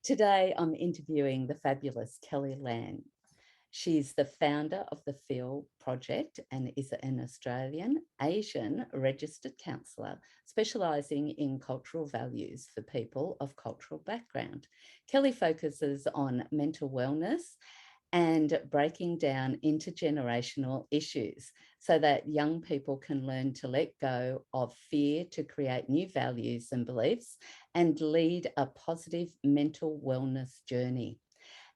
Today, I'm interviewing the fabulous Kelly Lam. She's the founder of the Feel Project and is an Australian Asian registered counsellor specialising in cultural values for people of cultural background. Kelly focuses on mental wellness and breaking down intergenerational issues so that young people can learn to let go of fear to create new values and beliefs and lead a positive mental wellness journey.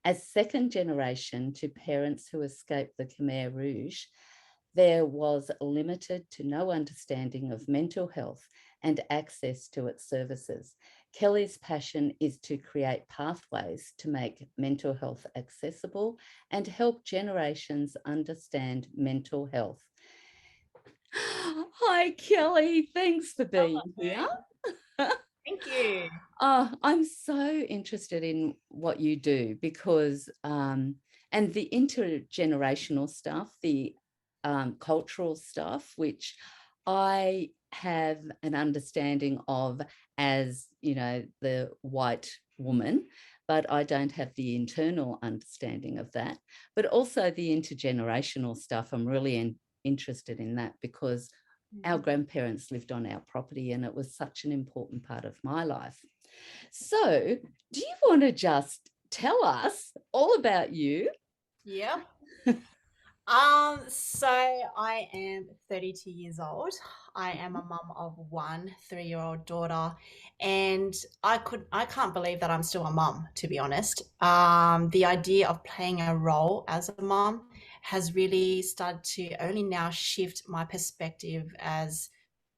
As second generation to parents who escaped the Khmer Rouge, there was limited to no understanding of mental health and access to its services. Kelly's passion is to create pathways to make mental health accessible and help generations understand mental health. Hi, Kelly. Thanks for being here. Thank you. I'm so interested in what you do because, and the intergenerational stuff, the cultural stuff, which I have an understanding of as, the white woman, but I don't have the internal understanding of that. But also the intergenerational stuff, I'm really interested in that because our grandparents lived on our property and it was such an important part of my life. So, do you want to just tell us all about you? Yeah. So I am 32 years old. I am a mum of one 3-year-old daughter, and I can't believe that I'm still a mum, to be honest. The idea of playing a role as a mum has really started to only now shift my perspective as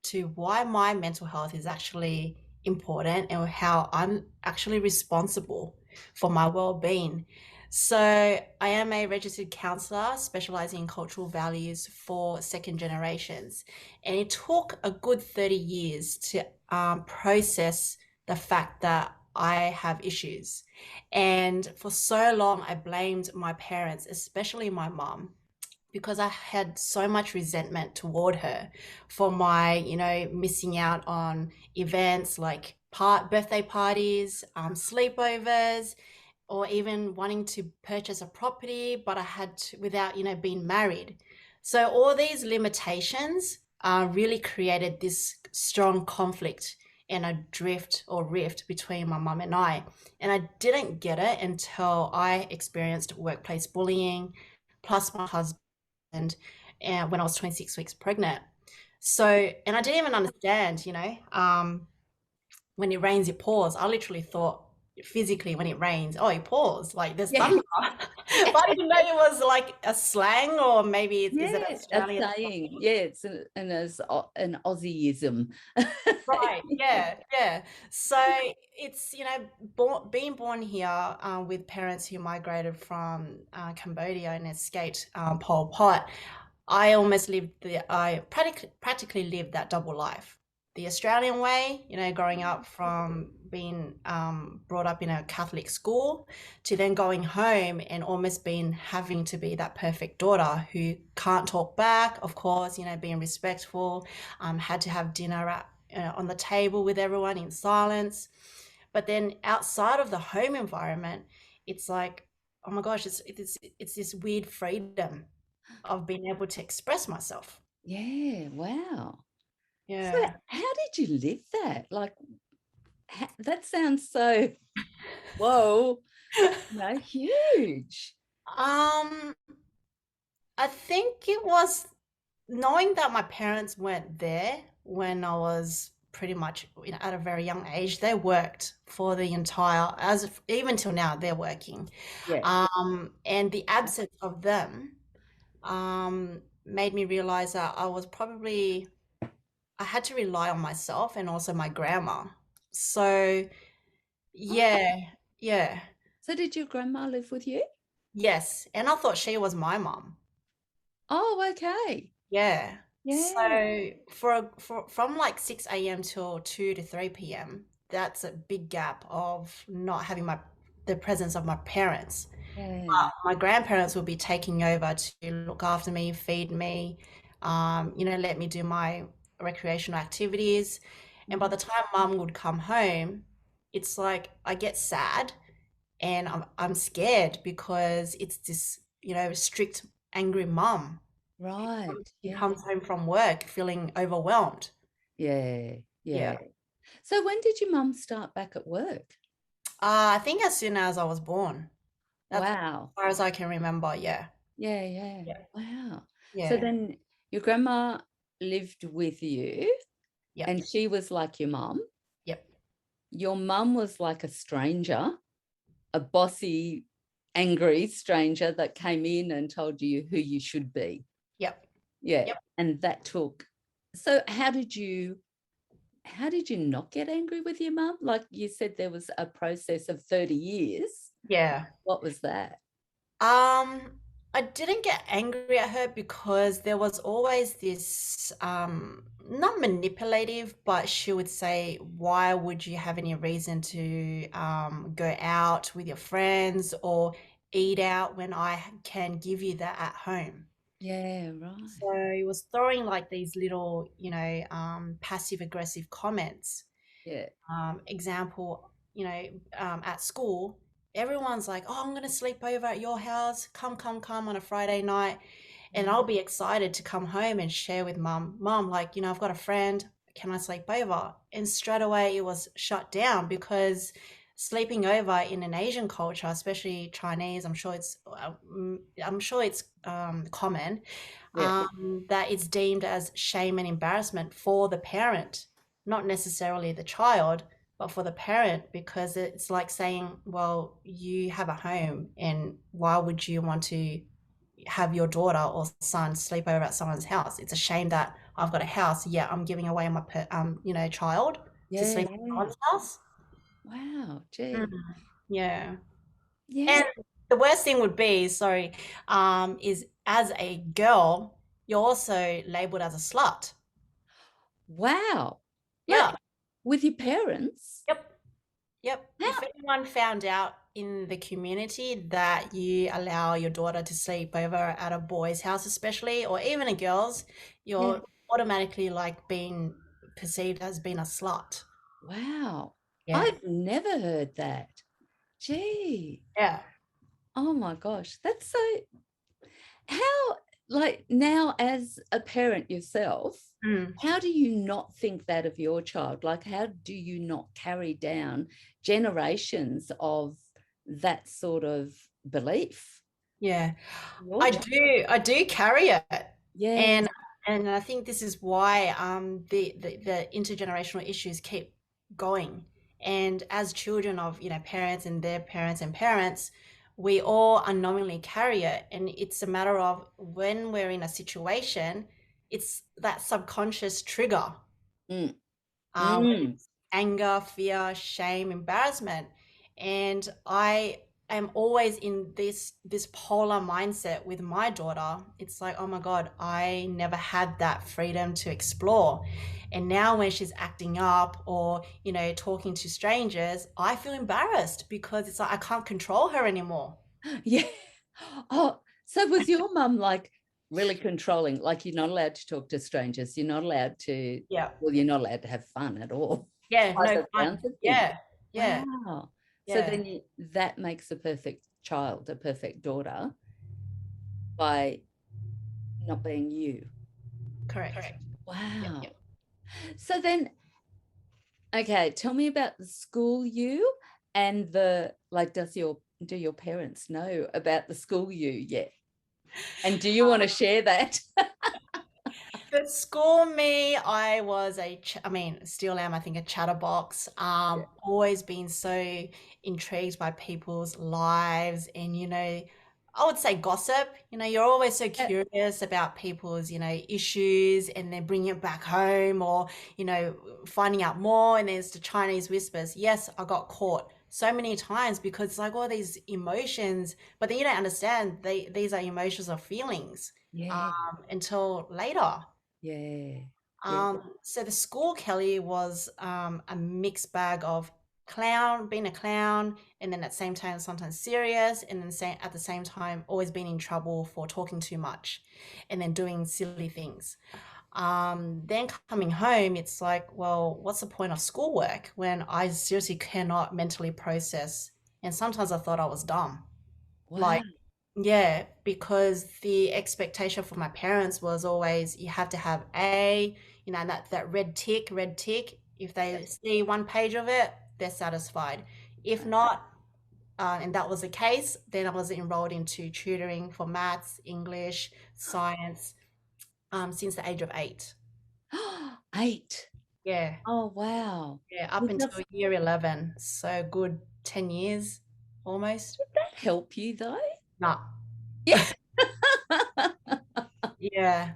to why my mental health is actually important and how I'm actually responsible for my well-being. So, I am a registered counselor specializing in cultural values for second generations. And it took a good 30 years to process the fact that I have issues. And for so long, I blamed my parents, especially my mom, because I had so much resentment toward her for my, missing out on events like birthday parties, sleepovers, or even wanting to purchase a property, but I had to, without, being married. So all these limitations really created this strong conflict and a drift or rift between my mum and I. And I didn't get it until I experienced workplace bullying, plus my husband when I was 26 weeks pregnant. So, and I didn't even understand, when it rains, it pours. I literally thought physically when it rains, oh, it pours, like there's Yeah, thunder. But I didn't know it was like a slang, or maybe is it yeah, a Australian? saying. Yeah, it's an Aussieism. Right. Yeah. Yeah. So it's, being born here with parents who migrated from Cambodia and escaped Pol Pot. I practically lived that double life. The Australian way, growing up from being brought up in a Catholic school to then going home and almost having to be that perfect daughter who can't talk back, of course, being respectful, had to have dinner on the table with everyone in silence. But then outside of the home environment, it's like, oh my gosh, it's this weird freedom of being able to express myself. Yeah, wow. So, Yeah. how did you live that? Like, that sounds so, whoa, huge. Um, I think it was knowing that my parents weren't there when I was pretty much, at a very young age. They worked for the entire, even till now, they're working. Yeah. And the absence of them made me realize that I had to rely on myself and also my grandma. So, Oh, yeah, yeah, so did your grandma live with you? yes. And I thought she was my mom. Oh, okay. Yeah. Yeah. So from like 6 a.m. till 2 to 3 p.m., that's a big gap of not having the presence of my parents. Yeah. My grandparents would be taking over to look after me, feed me, let me do my recreational activities. And by Mhm. the time mum would come home, it's like I get sad and I'm scared because it's this, strict, angry mum. Right. She Yeah. comes home from work feeling overwhelmed. Yeah. Yeah. Yeah. So when did your mum start back at work? I think as soon as I was born. That's as Wow. far as I can remember. Yeah. Yeah. Yeah. Yeah. Wow. So Yeah. then your grandma lived with you Yep. and she was like your mum. Yep. Your mum was like a stranger, a bossy, angry stranger that came in and told you who you should be. Yep. Yeah. Yep. And that took. So how did you not get angry with your mum? Like you said, there was a process of 30 years. Yeah. What was that? I didn't get angry at her because there was always this, not manipulative, but she would say, "Why would you have any reason to go out with your friends or eat out when I can give you that at home?" Yeah, right. So it was throwing like these little, passive aggressive comments. Yeah. Example, at school, everyone's like, "Oh, I'm going to sleep over at your house. Come, come, come on a Friday night." And Mm. I'll be excited to come home and share with mum, like, I've got a friend. Can I sleep over? And straight away it was shut down because sleeping over in an Asian culture, especially Chinese, I'm sure it's common, Yeah. that it's deemed as shame and embarrassment for the parent, not necessarily the child, but for the parent, because it's like saying, well, you have a home, and why would you want to have your daughter or son sleep over at someone's house? It's a shame that I've got a house, yet I'm giving away my child to Yeah, sleep at yeah. someone's house. Wow, Mm, gee. yeah. Yeah. And the worst thing would be, sorry, is as a girl, you're also labeled as a slut. Wow. Like Yeah. with your parents? Yep. Yep. If How? anyone found out in the community that you allow your daughter to sleep over at a boy's house, especially, or even a girl's, Yeah. you're automatically like being perceived as being a slut. Wow. Yeah. I've never heard that. Gee. Yeah. Oh my gosh. That's so how, like now as a parent yourself, Mm. how do you not think that of your child? Like, how do you not carry down generations of that sort of belief? Yeah. Your I child? do carry it. Yeah, And I think this is why the intergenerational issues keep going. And as children of, parents and their parents and parents, we all unknowingly carry it. And it's a matter of when we're in a situation, it's that subconscious trigger, mm, whether mm. it's anger, fear, shame, embarrassment. And I am always in this polar mindset with my daughter. It's like, oh my God, I never had that freedom to explore. And now when she's acting up or, talking to strangers, I feel embarrassed because it's like I can't control her anymore. Yeah. Oh, so was your mum like really controlling? Like you're not allowed to talk to strangers. You're not allowed to, Yeah. well, you're not allowed to have fun at all Yeah, by no the fun. sounds of things. Yeah. Yeah. Wow. So Yeah. then that makes a perfect child, a perfect daughter by not being you. Correct. Yep. Wow. So then, okay, tell me about the school you and the like, do your parents know about the school you yet? And do you want to share that? The school me, I was still am, I think, a chatterbox. Yeah. Always been so intrigued by people's lives and, I would say gossip. You're always so curious about people's, issues and then bringing it back home or, finding out more. And there's the Chinese whispers. Yes, I got caught so many times because it's like all these emotions, but then you don't understand these are emotions or feelings Yeah. until later. Yeah. Yeah. So the school, Kelly, was a mixed bag of being a clown, and then at the same time sometimes serious, and then at the same time always being in trouble for talking too much, and then doing silly things. Then coming home, it's like, well, what's the point of schoolwork when I seriously cannot mentally process And sometimes I thought I was dumb. Wow. Like, yeah, because the expectation for my parents was always you have to have A, and that red tick. If they see one page of it, they're satisfied. If not, and that was the case, then I was enrolled into tutoring for maths, English, science, since the age of 8. 8. Yeah, Oh, wow. yeah, up Well, until does year 11. So good 10 years almost. that help you though? Nah. Yeah. Yeah.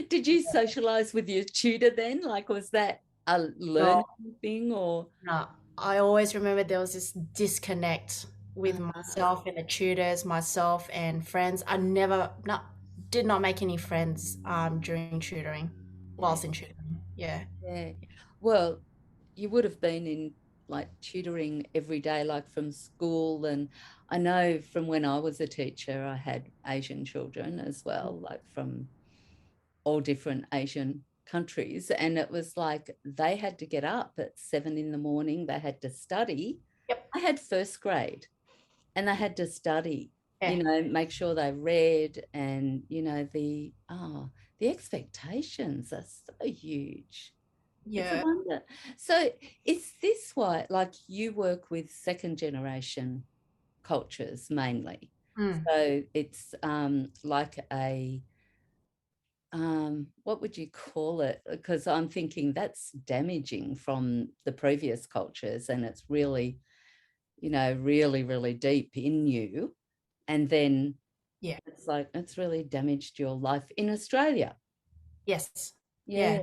Did you socialize with your tutor then? Like, was that a No, learning thing or? no. I always remember there was this disconnect with Uh, myself and the tutors, myself and friends. I never, not, did not make any friends during tutoring, yeah, whilst in tutoring. Yeah. yeah. Well, you would have been in like tutoring every day, like from school. And I know from when I was a teacher, I had Asian children as well, like from all different Asian countries. And it was like they had to get up at 7 in the morning, they had to study. Yep. I had first grade and they had to study, Yeah. make sure they read and, the expectations are so huge. It's a Yeah. wonder. So is this why, like, you work with second generation cultures mainly? Mm. So it's like what would you call it? Because I'm thinking that's damaging from the previous cultures, and it's really, really, really deep in you. And then Yeah. it's like it's really damaged your life in Australia. Yes. Yeah. Yeah.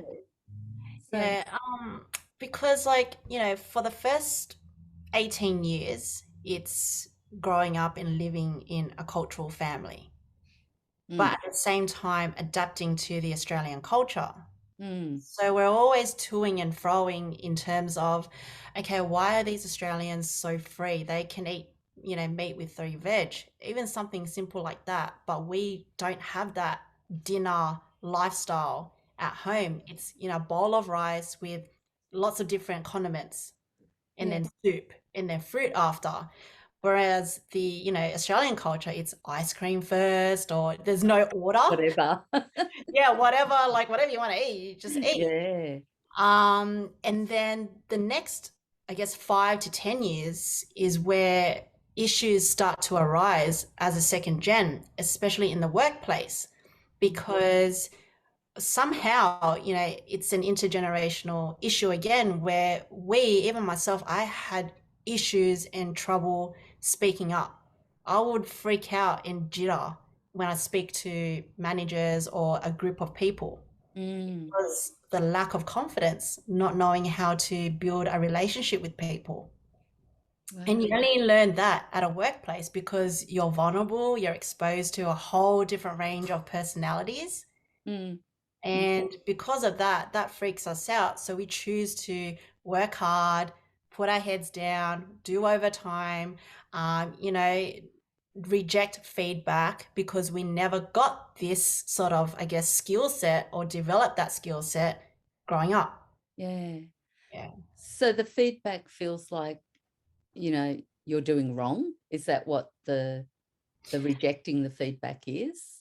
So, Yeah. Because like, for the first 18 years, it's growing up and living in a cultural family, but mm, at the same time adapting to the Australian culture. mm, So we're always toing and froing in terms of, okay, why are these Australians so free? They can eat, meat with 3 veg, even something simple like that. But we don't have that dinner lifestyle at home. It's, a bowl of rice with lots of different condiments and yeah, then soup and then fruit after. Whereas the, Australian culture, it's ice cream first or there's no order. whatever. Yeah, whatever, like whatever you want to eat, you just eat. Yeah. And then the next, I guess, 5 to 10 years is where issues start to arise as a second gen, especially in the workplace, because somehow, it's an intergenerational issue again, where even myself, I had issues and trouble speaking up. I would freak out and jitter when I speak to managers or a group of people Mm, was the lack of confidence, not knowing how to build a relationship with people. And wow. you only learn that at a workplace because you're vulnerable, you're exposed to a whole different range of personalities. Mm, mm, And because of that, that freaks us out. So we choose to work hard, put our heads down, do overtime, reject feedback because we never got this sort of, I guess, skill set or developed that skill set growing up. yeah. Yeah. So the feedback feels like, you're doing wrong. Is that what the rejecting the feedback is?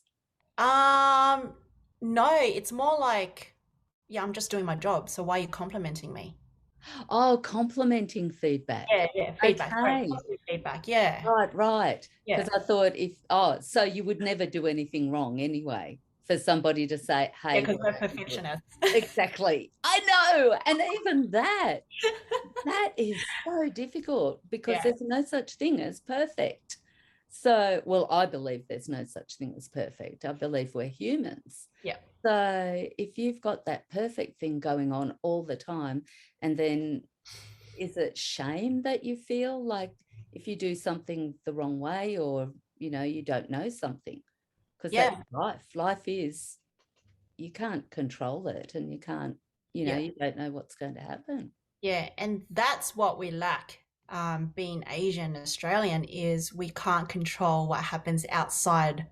Um, no, it's more like, yeah, I'm just doing my job. So why are you complimenting me? Oh, complimenting feedback. Yeah, yeah, feedback. Sorry, Okay. positive feedback. Yeah, Right, right. yeah, Because I thought so you would never do anything wrong anyway for somebody to say, yeah, hey, because what we're did you do? perfectionists. Exactly. I know. And even that is so difficult because Yeah, there's no such thing as perfect. So, well, I believe there's no such thing as perfect. I believe we're humans. yeah, So, if you've got that perfect thing going on all the time, and then is it shame that you feel like if you do something the wrong way or, you don't know something? Because that's yeah, life. Life is, you can't control it and you can't, yeah, you don't know what's going to happen. yeah. And that's what we lack. Being Asian Australian is we can't control what happens outside,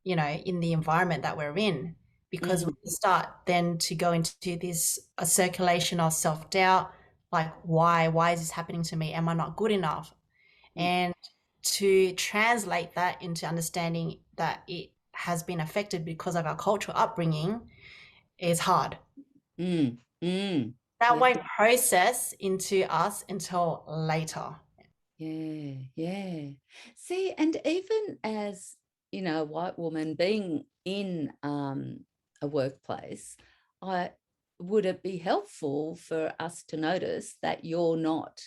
in the environment that we're in, because we Mm, start then to go into this a circulation of self doubt, like why is this happening to me? Am I not good enough? And to translate that into understanding that it has been affected because of our cultural upbringing is hard. Mm, mm. That Yeah, won't process into us until later. yeah, yeah. See, and even as, a white woman being in a workplace, I would it be helpful for us to notice that you're not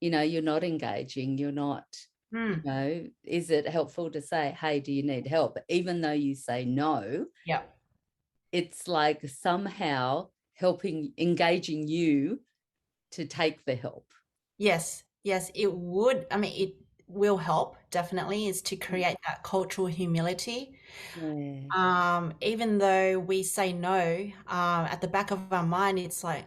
engaging, you're not, Mm. is it helpful to say, hey, do you need help? Even though you say no, Yeah. it's like somehow engaging you to take the help. Yes. Yes, it would. I mean, it will help definitely is to create that cultural humility. Yeah. Even though we say no, at the back of our mind, it's like,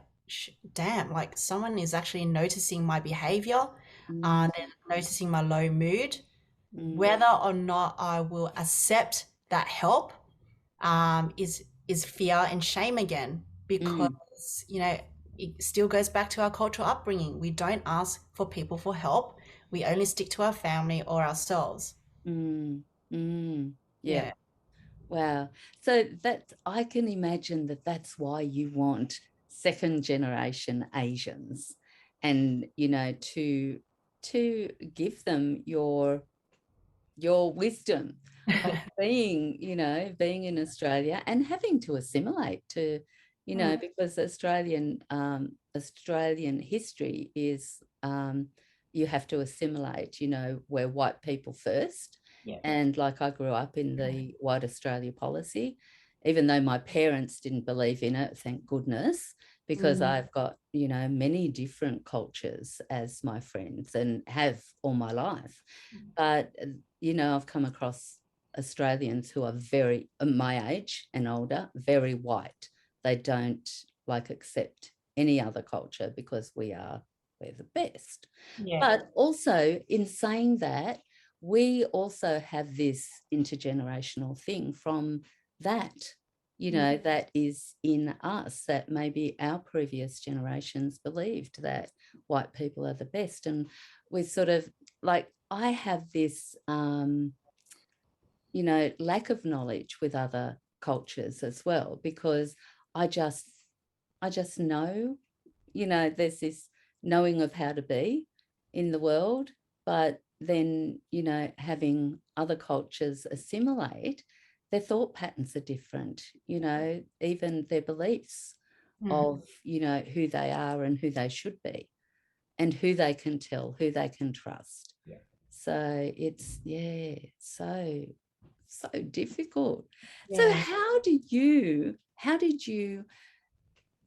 damn, like someone is actually noticing my behavior, Mm, they're noticing my low mood. mm, Whether or not I will accept that help, is fear and shame again, because mm, it still goes back to our cultural upbringing. We don't ask for people for help. We only stick to our family or ourselves. mm, mm. Yeah. Yeah. Wow. So I can imagine that's why you want second generation Asians, and to give them your wisdom of being in Australia and having to assimilate to, Mm, because Australian history is, you have to assimilate, we're white people first. yeah. And like I grew up in the White Australia policy, even though my parents didn't believe in it, thank goodness, because Mm, I've got, many different cultures as my friends and have all my life. But, I've come across Australians who are very, my age and older, very white. They don't like accept any other culture because we're the best. yeah. But also, in saying that, we also have this intergenerational thing from that, Mm, that is in us, that maybe our previous generations believed that white people are the best. And we sort of, like, I have this, lack of knowledge with other cultures as well, because I just, I just know, there's this knowing of how to be in the world, but then, having other cultures assimilate, their thought patterns are different, even their beliefs mm, of, who they are and who they should be and who they can tell, who they can trust. yeah. So it's, yeah, so difficult. So Yeah. how did you,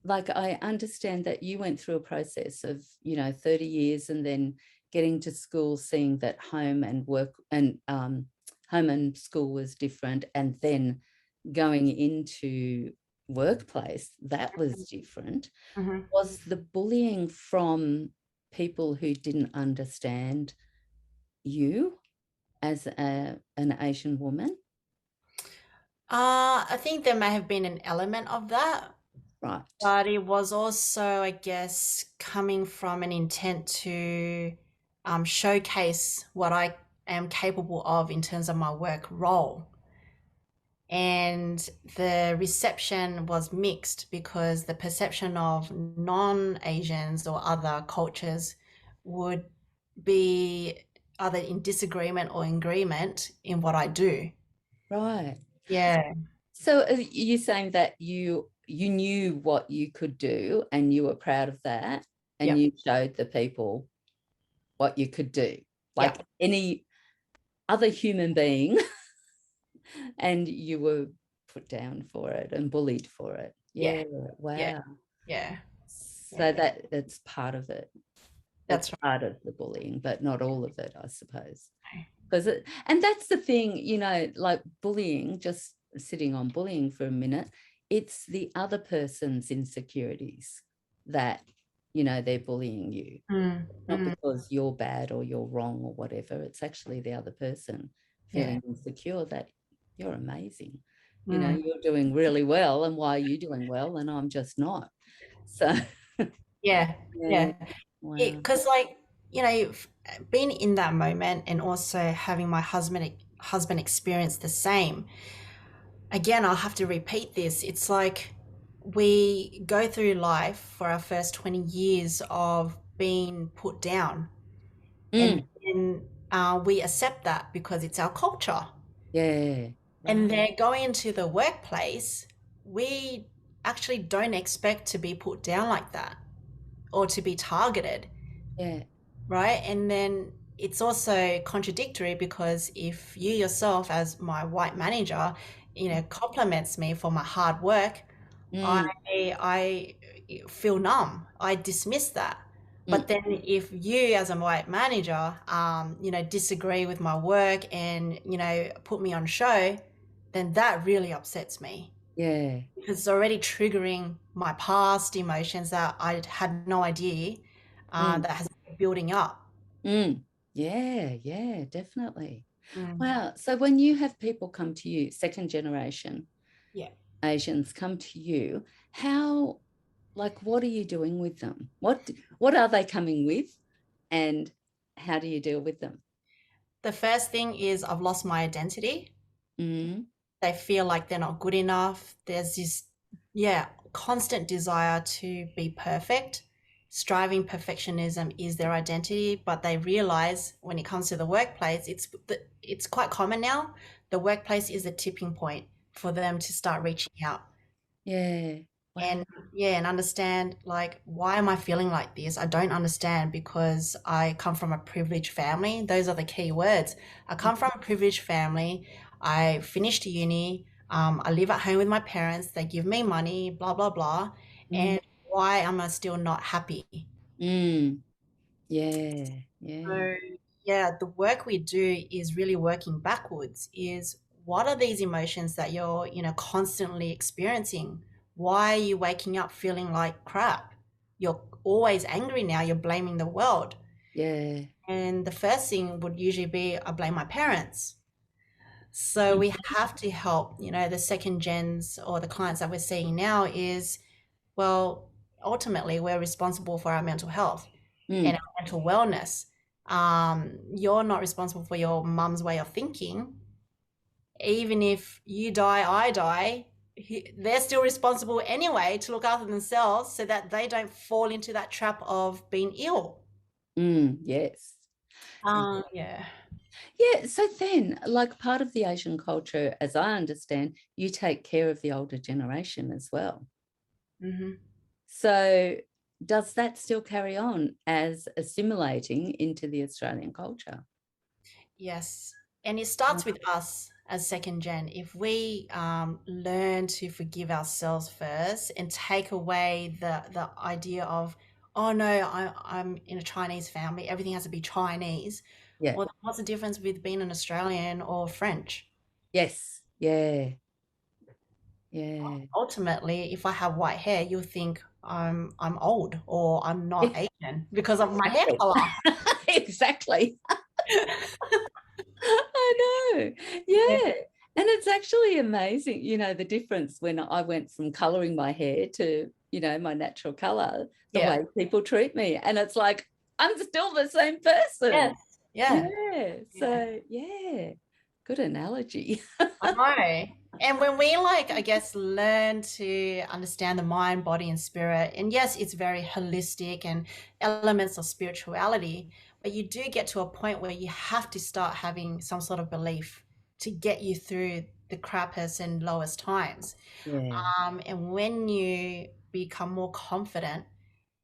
like, I understand that you went through a process of, 30 years and then getting to school, seeing that home and work and home and school was different, and then going into workplace, that was different. Hmm. Was the bullying from people who didn't understand you as an Asian woman? I think there may have been an element of that, Right. but it was also, I guess, coming from an intent to showcase what I am capable of in terms of my work role. And the reception was mixed because the perception of non-Asians or other cultures would be either in disagreement or agreement in what I do. Right. Yeah. So are you saying that you knew what you could do and you were proud of that, and Yep. you showed the people what you could do, like Yep. any other human being, and you were put down for it and bullied for it. Yeah. Yeah, Yeah. wow. Yeah. So Yeah. that it's part of it. It's That's part of the bullying, but not all of it, I suppose. right. Because and that's the thing, like bullying, just sitting on bullying for a minute, it's the other person's insecurities that, they're bullying you, Mm, not mm, because you're bad or you're wrong or whatever. It's actually the other person yeah. feeling insecure that you're amazing, Mm, you're doing really well, and why are you doing well and I'm just not? So yeah. yeah, Yeah. wow. Because, like, you know, being in that moment and also having my husband experience the same. Again, I'll have to repeat this. It's like we go through life for our first 20 years of being put down, and Mm, then we accept that because it's our culture. yeah, And right. then going into the workplace, we actually don't expect to be put down like that or to be targeted, Yeah. right? And then it's also contradictory because if you yourself, as my white manager, compliments me for my hard work, I Mm, I feel numb. I dismiss that. But mm, then if you as a white manager, disagree with my work and, put me on show, then that really upsets me yeah. because it's already triggering my past emotions that I had no idea Mm, that has been building up. mm. Yeah, yeah, definitely. Mm. Wow. So when you have people come to you, second generation Yeah. Asians come to you, how, like, what are you doing with them? What are they coming with, and how do you deal with them? The first thing is I've lost my identity. Mm, They feel like they're not good enough. There's this, yeah, constant desire to be perfect. Striving perfectionism is their identity, but they realize when it comes to the workplace, it's quite common now. The workplace is a tipping point for them to start reaching out yeah. and Wow. yeah, and understand like why am I feeling like this? I don't understand because I come from a privileged family. Those are the key words. I come from a privileged family. I finished uni. I live at home with my parents. They give me money, blah blah blah. Mm, And why am I still not happy? mm, yeah, yeah, So yeah, the work we do is really working backwards. Is what are these emotions that you're, constantly experiencing? Why are you waking up feeling like crap? You're always angry now, you're blaming the world. yeah. And the first thing would usually be I blame my parents. So we have to help, the second gens or the clients that we're seeing now is, well, ultimately we're responsible for our mental health and Mm, our mental wellness. You're not responsible for your mum's way of thinking. Even if you die, I die, they're still responsible anyway to look after themselves so that they don't fall into that trap of being ill. yes. Yeah. Yeah, so then, like, part of the Asian culture, as I understand, you take care of the older generation as well. Hmm. So does that still carry on as assimilating into the Australian culture? Yes. And it starts with us as second gen. If we learn to forgive ourselves first and take away the idea of, oh no, I'm in a Chinese family, everything has to be Chinese. Yeah. Well, what's the difference with being an Australian or French? Yes. Yeah. Yeah. Ultimately, if I have white hair, you'll think I'm old or I'm not Asian because of my hair Exactly. color. Exactly. I know. Yeah. And it's actually amazing, the difference when I went from coloring my hair to, my natural color, the Yeah. way people treat me. And it's like, I'm still the same Yes. person. Yeah. Yeah. Yeah. So, yeah, good analogy. I know. And when we like, I guess, learn to understand the mind, body, and spirit, and yes, it's very holistic and elements of spirituality, but you do get to a point where you have to start having some sort of belief to get you through the crappiest and lowest times. Yeah. And when you become more confident,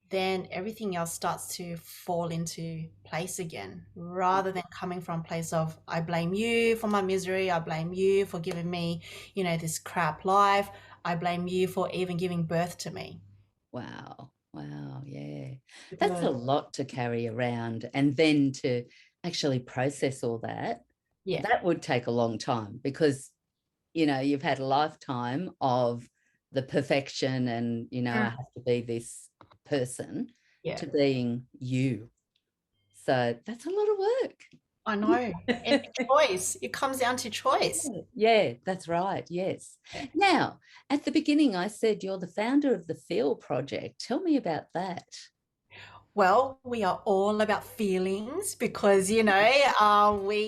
then everything else starts to fall into place again rather than coming from a place of I blame you for my misery, I blame you for giving me, this crap life, I blame you for even giving birth to me. Wow. Wow. Yeah. That's a Because lot to carry around. And then to actually process all that, yeah. that would take a long time because, you've had a lifetime of the perfection and, I Mm. have to be this person Yeah, to being you. So that's a lot of I know. And work. choice, it comes down to choice. Yeah, that's right. Yes. Yeah. Now, at the beginning, I said you're the founder of the Feel Project. Tell me about that. Well, we are all about feelings because, we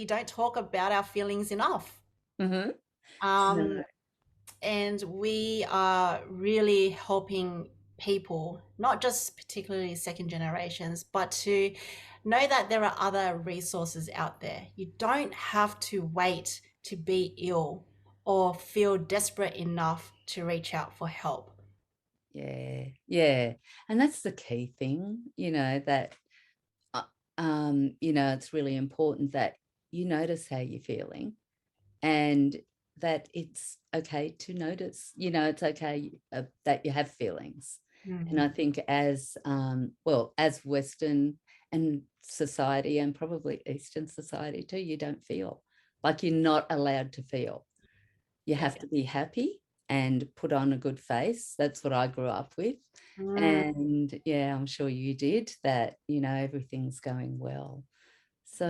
don't talk about our feelings enough. Hmm. No. Um, and we are really helping people, not just particularly second generations, but to know that there are other resources out there. You don't have to wait to be ill or feel desperate enough to reach out for help. Yeah, yeah. And that's the key thing, that uh, it's really important that you notice how you're feeling, and that it's okay to notice, it's okay that you have feelings. And I Mm. think as well, as Western and society, and probably Eastern society too, you don't feel like you're not allowed to feel. You Yeah. have to be happy and put on a good face. That's what I grew up with. Mm, And yeah, I'm sure you did that, everything's going well. So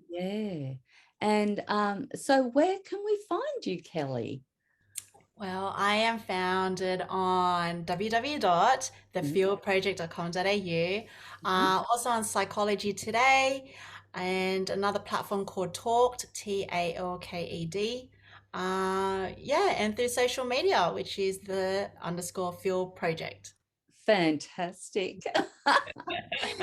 yeah. yeah. And so where can we find you, Kelly? Well, I am founded on Mhm, www.thefieldproject.com.au, mhm. also on Psychology Today, and another platform called Talked, TALKED. Yeah, and through social media, which is the underscore field project. Fantastic.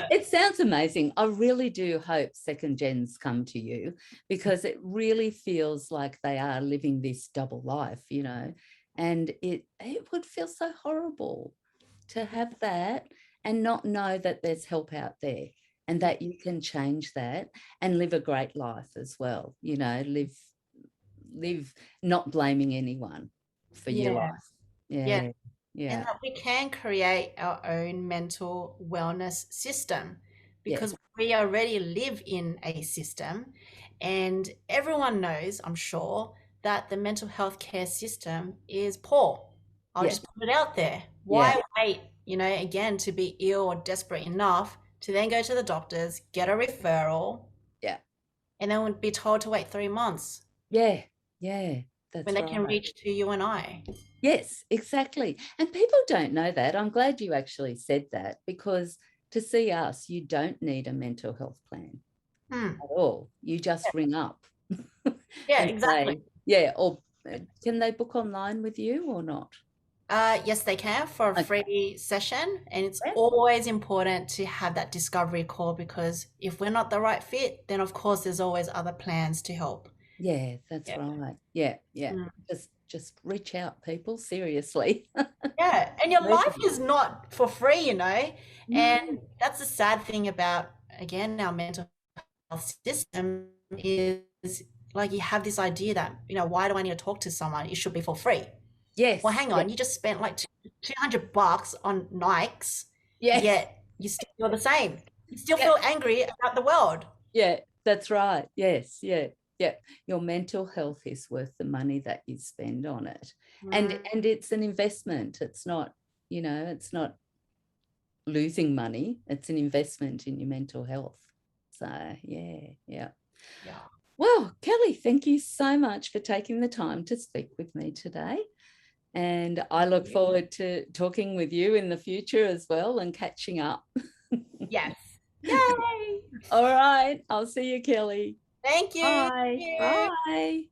It sounds amazing. I really do hope second gens come to you, because it really feels like they are living this double life, and it would feel so horrible to have that and not know that there's help out there, and Yeah. that you can change that and live a great life as well, live not blaming anyone for your Yeah. life. Yeah. Yeah, And yeah, that we can create our own mental wellness system yes, because we already live in a system, and everyone knows, I'm sure, that the mental health care system is poor. I'll yeah, just put it out there. yeah, Why wait, again, to be ill or desperate enough to then go to the doctors, get a referral, yeah, and then be told to wait 3 months yeah, yeah, when that's they can right. reach to you and I? Yes, exactly. And people don't know that. I'm glad you actually said that, because to see us, you don't need a mental health plan Hmm. at all. You just ring up Yeah, and exactly. say, yeah, or can they book online with you or not? Yes, they can for a Okay. free session. And it's Yeah, always important to have that discovery call because if we're not the right fit, then of course there's always other plans to help. yeah, that's Yeah. right. Yeah, yeah. Mm. Just reach out, people. Seriously. Yeah. And your life Maybe. is not for free, No. And that's the sad thing about, again, our mental health system is like you have this idea that, why do I need to talk to someone? It should be for free. Well, Yes. hang Yeah. on, you just spent like $200 on Nikes, Yes. yet you still feel the same. You still Yeah. feel angry about the world. Yeah, that's right. Yes, yeah, yeah. Your mental health is worth the money that you spend on it. Mm, And it's an investment. It's not, it's not losing money. It's an investment in your mental health. So, yeah, yeah. yeah. Well, Kelly, thank you so much for taking the time to speak with me today. And I look forward to talking with you in the future as well, and catching up. Yes. Yay. All right. I'll see you, Kelly. Thank you. Bye. Bye.